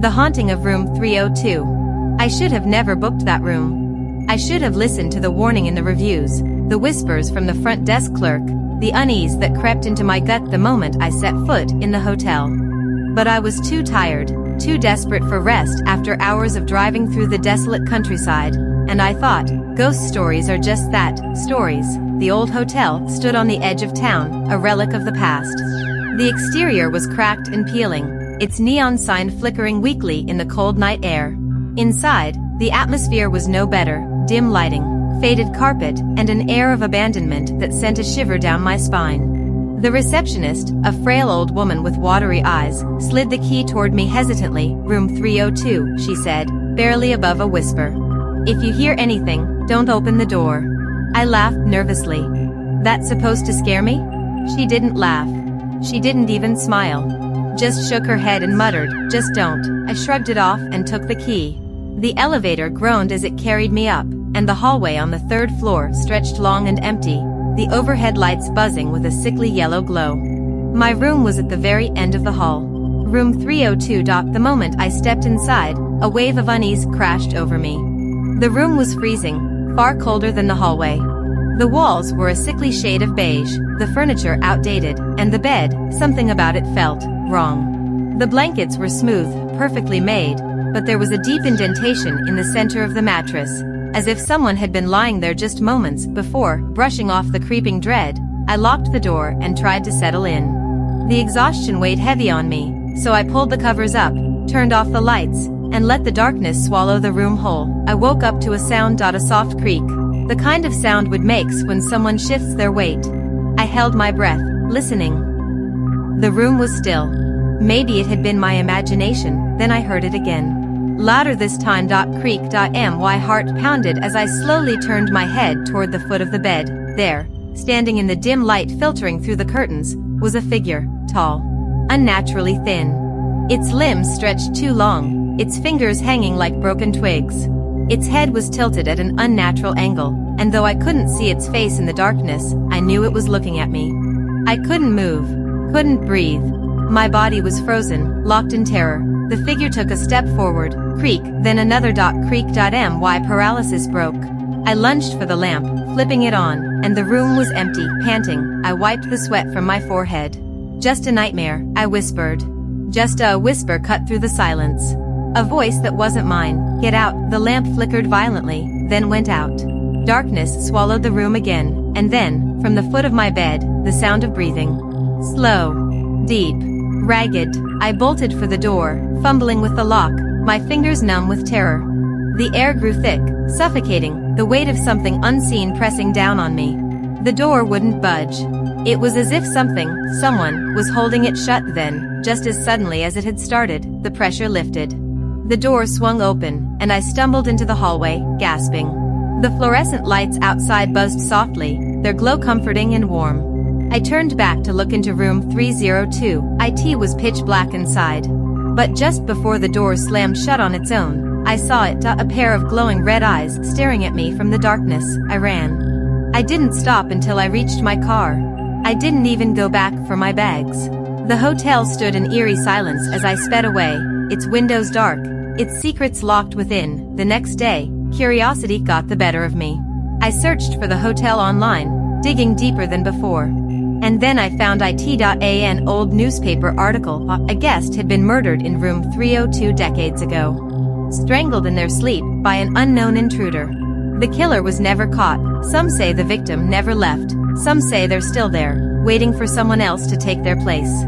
The haunting of room 302. I should have never booked that room. I should have listened to the warning in the reviews, the whispers from the front desk clerk, the unease that crept into my gut the moment I set foot in the hotel. But I was too tired, too desperate for rest after hours of driving through the desolate countryside, and I thought, ghost stories are just that, stories. The old hotel stood on the edge of town, a relic of the past. The exterior was cracked and peeling, its neon sign flickering weakly in the cold night air. Inside, the atmosphere was no better, dim lighting, faded carpet, and an air of abandonment that sent a shiver down my spine. The receptionist, a frail old woman with watery eyes, slid the key toward me hesitantly. Room 302, she said, barely above a whisper. If you hear anything, don't open the door. I laughed nervously. That's supposed to scare me? She didn't laugh. She didn't even smile. Just shook her head and muttered, just don't. I shrugged it off and took the key. The elevator groaned as it carried me up, and the hallway on the third floor stretched long and empty, the overhead lights buzzing with a sickly yellow glow. My room was at the very end of the hall. Room 302. The moment I stepped inside, a wave of unease crashed over me. The room was freezing, far colder than the hallway. The walls were a sickly shade of beige, the furniture outdated, and the bed, something about it felt wrong. The blankets were smooth, perfectly made, but there was a deep indentation in the center of the mattress, as if someone had been lying there just moments before. Brushing off the creeping dread, I locked the door and tried to settle in. The exhaustion weighed heavy on me, so I pulled the covers up, turned off the lights, and let the darkness swallow the room whole. I woke up to a sound. A soft creak, the kind of sound wood makes when someone shifts their weight. I held my breath, listening. The room was still. Maybe it had been my imagination. Then I heard it again. Louder this time. Creak. My heart pounded as I slowly turned my head toward the foot of the bed. There, standing in the dim light filtering through the curtains, was a figure, tall, unnaturally thin. Its limbs stretched too long, its fingers hanging like broken twigs. Its head was tilted at an unnatural angle, and though I couldn't see its face in the darkness, I knew it was looking at me. I couldn't move, couldn't breathe. My body was frozen, locked in terror. The figure took a step forward, creak, then another. Creak. My paralysis broke. I lunged for the lamp, flipping it on, and the room was empty. Panting, I wiped the sweat from my forehead. Just a nightmare, I whispered. Just a whisper cut through the silence. A voice that wasn't mine. Get out. The lamp flickered violently, then went out. Darkness swallowed the room again, and then, from the foot of my bed, the sound of breathing. Slow, deep, ragged. I bolted for the door, fumbling with the lock, my fingers numb with terror. The air grew thick, suffocating, the weight of something unseen pressing down on me. The door wouldn't budge. It was as if someone, was holding it shut. Then, just as suddenly as it had started, the pressure lifted. The door swung open, and I stumbled into the hallway, gasping. The fluorescent lights outside buzzed softly, their glow comforting and warm. I turned back to look into room 302. It was pitch black inside. But just before the door slammed shut on its own, I saw it, a pair of glowing red eyes staring at me from the darkness. I ran. I didn't stop until I reached my car. I didn't even go back for my bags. The hotel stood in eerie silence as I sped away, its windows dark, its secrets locked within. The next day, curiosity got the better of me. I searched for the hotel online, digging deeper than before. And then I found an old newspaper article. A guest had been murdered in room 302 decades ago. Strangled in their sleep by an unknown intruder. The killer was never caught. Some say the victim never left. Some say they're still there, waiting for someone else to take their place.